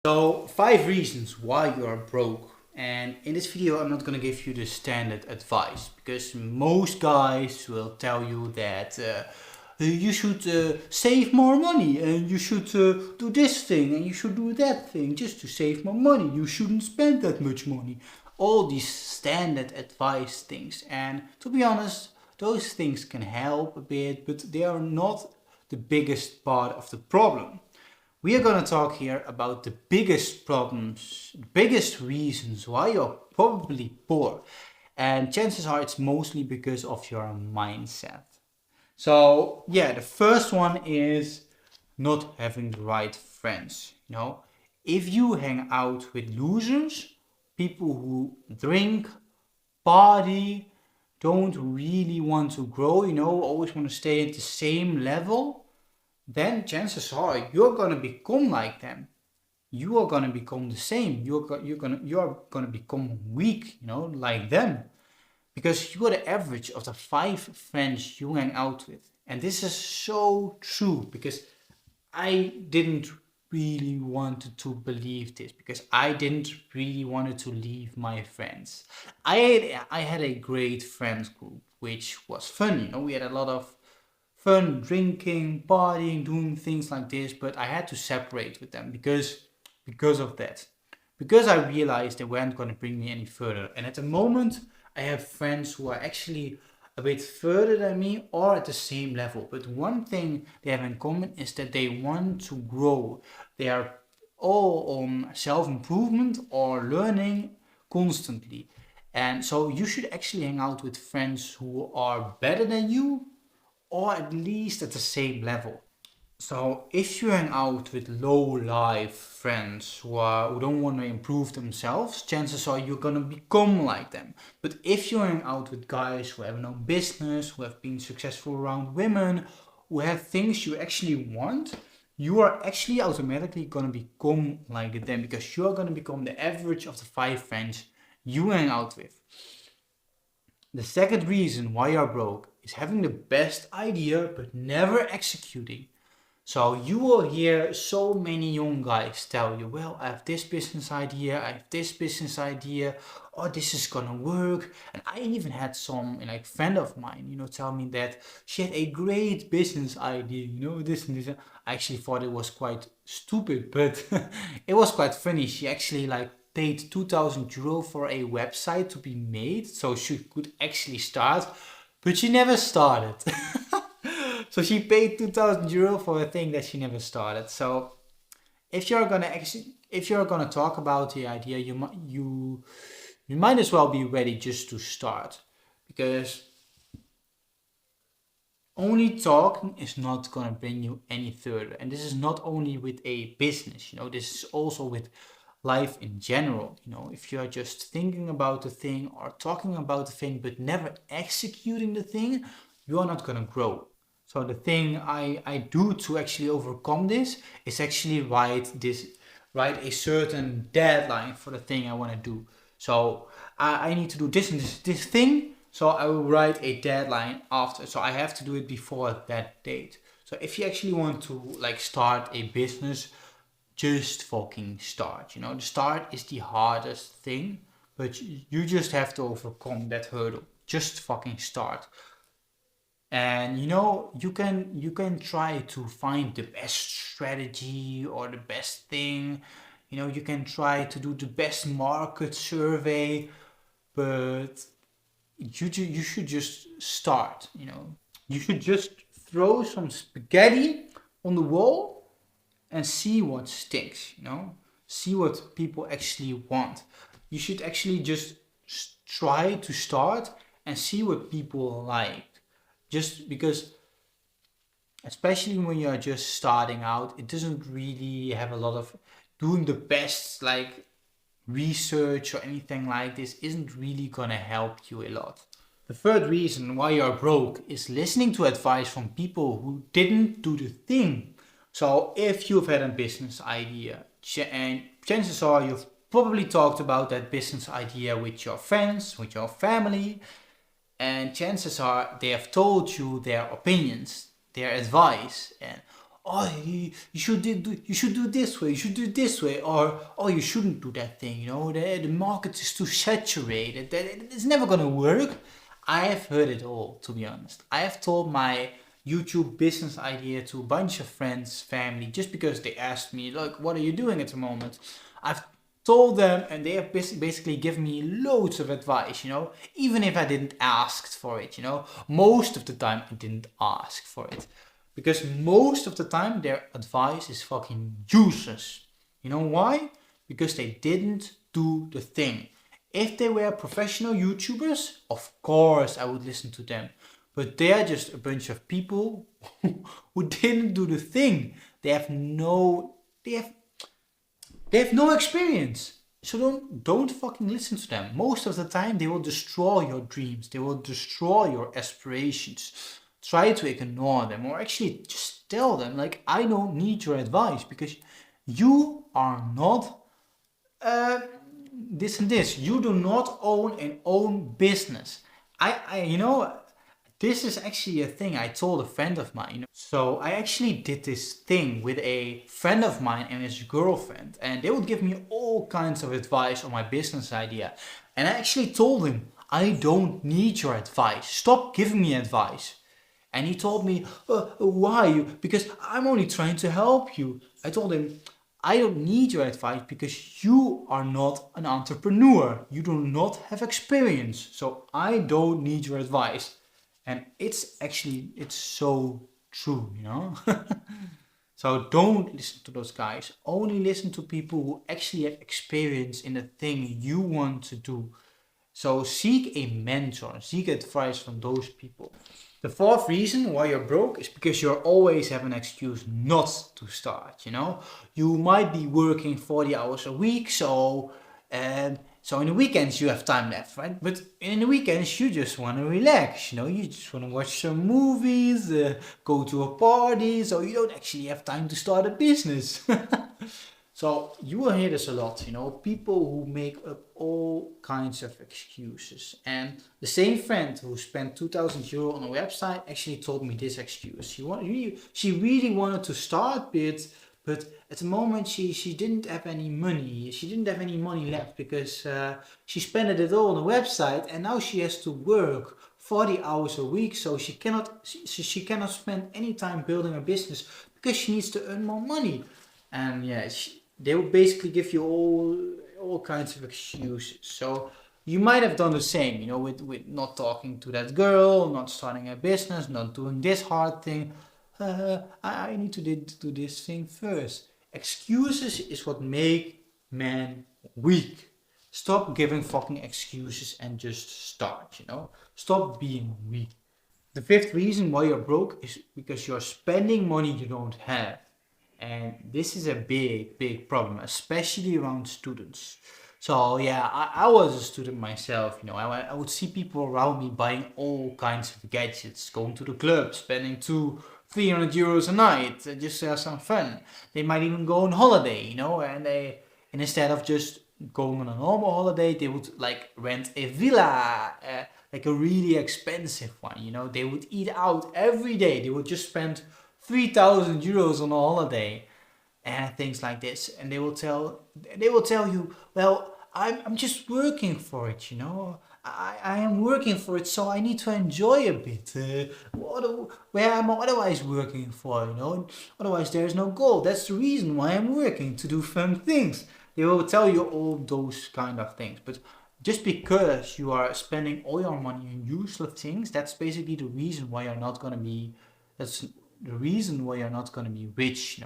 So, 5 reasons why you are broke. And in this video, I'm not gonna give you the standard advice because most guys will tell you that you should save more money and you should do this thing and you should do that thing just to save more money. You shouldn't spend that much money. All these standard advice things. And to be honest, those things can help a bit, but they are not the biggest part of the problem. We are going to talk here about the biggest problems, the biggest reasons why you're probably poor. And chances are it's mostly because of your mindset. So, yeah, the first one is not having the right friends. If you hang out with losers, people who drink, party, don't really want to grow, always want to stay at the same level, then chances are you're gonna become like them. You are gonna become the same. You are gonna become weak, like them, because you are the average of the 5 friends you hang out with. And this is so true because I didn't really wanted to believe this because I didn't really wanted to leave my friends. I had a great friends group which was fun. We had a lot of fun drinking, partying, doing things like this, but I had to separate with them because of that. Because I realized they weren't going to bring me any further. And at the moment, I have friends who are actually a bit further than me or at the same level. But one thing they have in common is that they want to grow. They are all on self-improvement or learning constantly. And so you should actually hang out with friends who are better than you or at least at the same level. So if you hang out with low life friends who don't want to improve themselves, chances are you're gonna become like them. But if you hang out with guys who have no business, who have been successful around women, who have things you actually want, you are actually automatically gonna become like them because you are gonna become the average of the 5 friends you hang out with. The second reason why you're broke is having the best idea but never executing. So you will hear so many young guys tell you, well, I have this business idea, I have this business idea, or this is gonna work. And I even had some like friend of mine, tell me that she had a great business idea, this and this. I actually thought it was quite stupid, but it was quite funny. She actually like paid 2,000 euro for a website to be made so she could actually start, but she never started. So she paid 2,000 euro for a thing that she never started. So if you're gonna talk about the idea, you might as well be ready just to start, because only talking is not gonna bring you any further. And this is not only with a business, this is also with life in general. If you're just thinking about the thing or talking about the thing but never executing the thing, you are not gonna grow. So the thing I do to actually overcome this is actually write a certain deadline for the thing I want to do. So I need to do this and this thing. So I will write a deadline after. So I have to do it before that date. So if you actually want to like start a business, just fucking start. The start is the hardest thing, but you just have to overcome that hurdle. Just fucking start. And you can try to find the best strategy or the best thing. You can try to do the best market survey, but you should just start. You should just throw some spaghetti on the wall and see what sticks. See what people actually want. You should actually just try to start and see what people like. Just because, especially when you're just starting out, it doesn't really have a lot of doing the best like research or anything like this isn't really gonna help you a lot. The third reason why you're broke is listening to advice from people who didn't do the thing. So if you've had a business idea, and chances are you've probably talked about that business idea with your friends, with your family, and chances are they have told you their opinions, their advice, and oh, you should do this way, you should do this way, or oh, you shouldn't do that thing. The market is too saturated. That it's never gonna work. I have heard it all, to be honest. I have told my YouTube business idea to a bunch of friends, family, just because they asked me, look, what are you doing at the moment? I've told them, and they have basically given me loads of advice, even if I didn't ask for it, most of the time I didn't ask for it, because most of the time their advice is fucking useless. You know why? Because they didn't do the thing. If they were professional YouTubers, of course I would listen to them, but they are just a bunch of people who didn't do the thing. They have no experience. So don't fucking listen to them. Most of the time they will destroy your dreams. They will destroy your aspirations. Try to ignore them, or actually just tell them, like, I don't need your advice because you are not this and this. You do not own an own business. This is actually a thing I told a friend of mine. So I actually did this thing with a friend of mine and his girlfriend, and they would give me all kinds of advice on my business idea. And I actually told him, I don't need your advice. Stop giving me advice. And he told me, why? Because I'm only trying to help you. I told him, I don't need your advice because you are not an entrepreneur. You do not have experience. So I don't need your advice. And it's so true. So don't listen to those guys. Only listen to people who actually have experience in the thing you want to do. So seek a mentor, seek advice from those people. The fourth reason why you're broke is because you always have an excuse not to start. You might be working 40 hours a week, so in the weekends you have time left, right? But in the weekends you just want to relax, you just want to watch some movies, go to a party, so you don't actually have time to start a business. So you will hear this a lot, people who make up all kinds of excuses. And the same friend who spent 2,000 euro on a website actually told me this excuse. She really wanted to start it, but at the moment she didn't have any money. She didn't have any money left because she spent it all on the website, and now she has to work 40 hours a week, so she cannot spend any time building a business because she needs to earn more money. And yeah, they will basically give you all kinds of excuses. So you might have done the same, with not talking to that girl, not starting a business, not doing this hard thing. I need to do this thing first. Excuses is what make men weak. Stop giving fucking excuses and just start, Stop being weak. The fifth reason why you're broke is because you're spending money you don't have. And this is a big problem, especially around students. So yeah, I was a student myself, I would see people around me buying all kinds of gadgets, going to the club, spending 300 euros a night just to have some fun. They might even go on holiday, and instead of just going on a normal holiday, they would like rent a villa, like a really expensive one, they would eat out every day. They would just spend 3,000 euros on a holiday and things like this, and they will tell you, well, I'm just working for it, I am working for it, so I need to enjoy a bit. Where am I otherwise working for, Otherwise there's no goal. That's the reason why I'm working, to do fun things. They will tell you all those kind of things, but just because you are spending all your money on useless things, that's basically the reason why you're not gonna be. That's the reason why you're not going to be rich,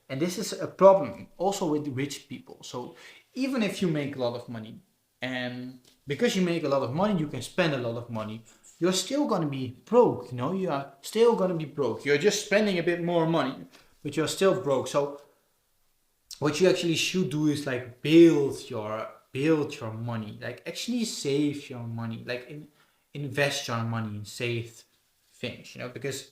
And this is a problem also with rich people. So even if you make a lot of money, and because you make a lot of money, you can spend a lot of money, you're still going to be broke, You are still going to be broke. You're just spending a bit more money, but you're still broke. So what you actually should do is like build your money, like actually save your money, like invest your money in safe things, because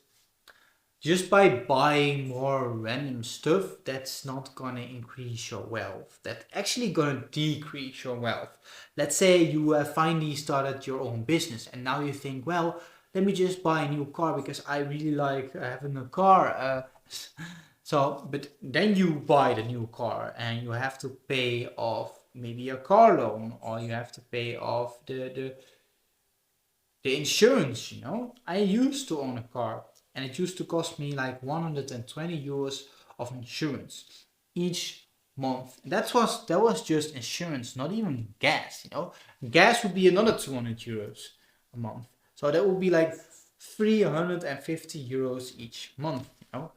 just by buying more random stuff, that's not gonna increase your wealth. That's actually gonna decrease your wealth. Let's say you finally started your own business and now you think, well, let me just buy a new car because I really like having a car. So, but then you buy the new car and you have to pay off maybe a car loan, or you have to pay off the insurance, you know. I used to own a car and it used to cost me like 120 euros of insurance each month. That was just insurance, not even gas, you know. Gas would be another 200 euros a month. So that would be like 350 euros each month, you know.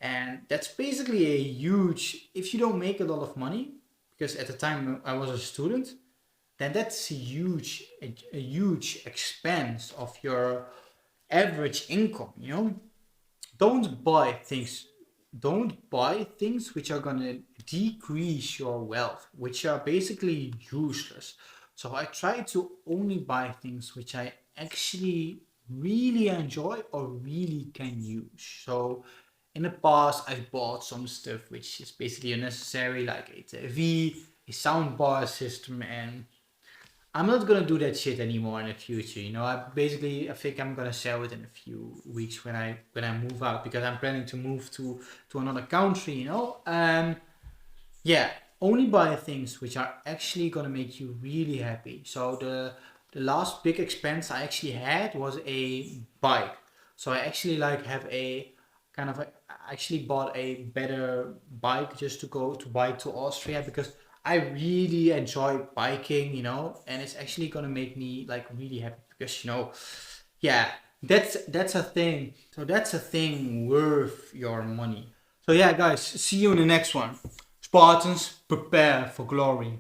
And that's basically a huge, if you don't make a lot of money, because at the time I was a student, then that's a huge expense of your average income, you know. Don't buy things don't buy things which are going to decrease your wealth, which are basically useless. So I try to only buy things which I actually really enjoy or really can use. So in the past I've bought some stuff which is basically unnecessary, like a TV, a soundbar system, and I'm not gonna do that shit anymore in the future. You know, I think I'm gonna sell it in a few weeks when I move out, because I'm planning to move to another country. You know, yeah, only buy things which are actually gonna make you really happy. So the last big expense I actually had was a bike. So I actually like have a kind of a, I actually bought a better bike just to go to bike to Austria, because I really enjoy biking, you know, and it's actually gonna make me like really happy, because you know, yeah, that's a thing. So that's a thing worth your money. So yeah, guys, see you in the next one. Spartans, prepare for glory.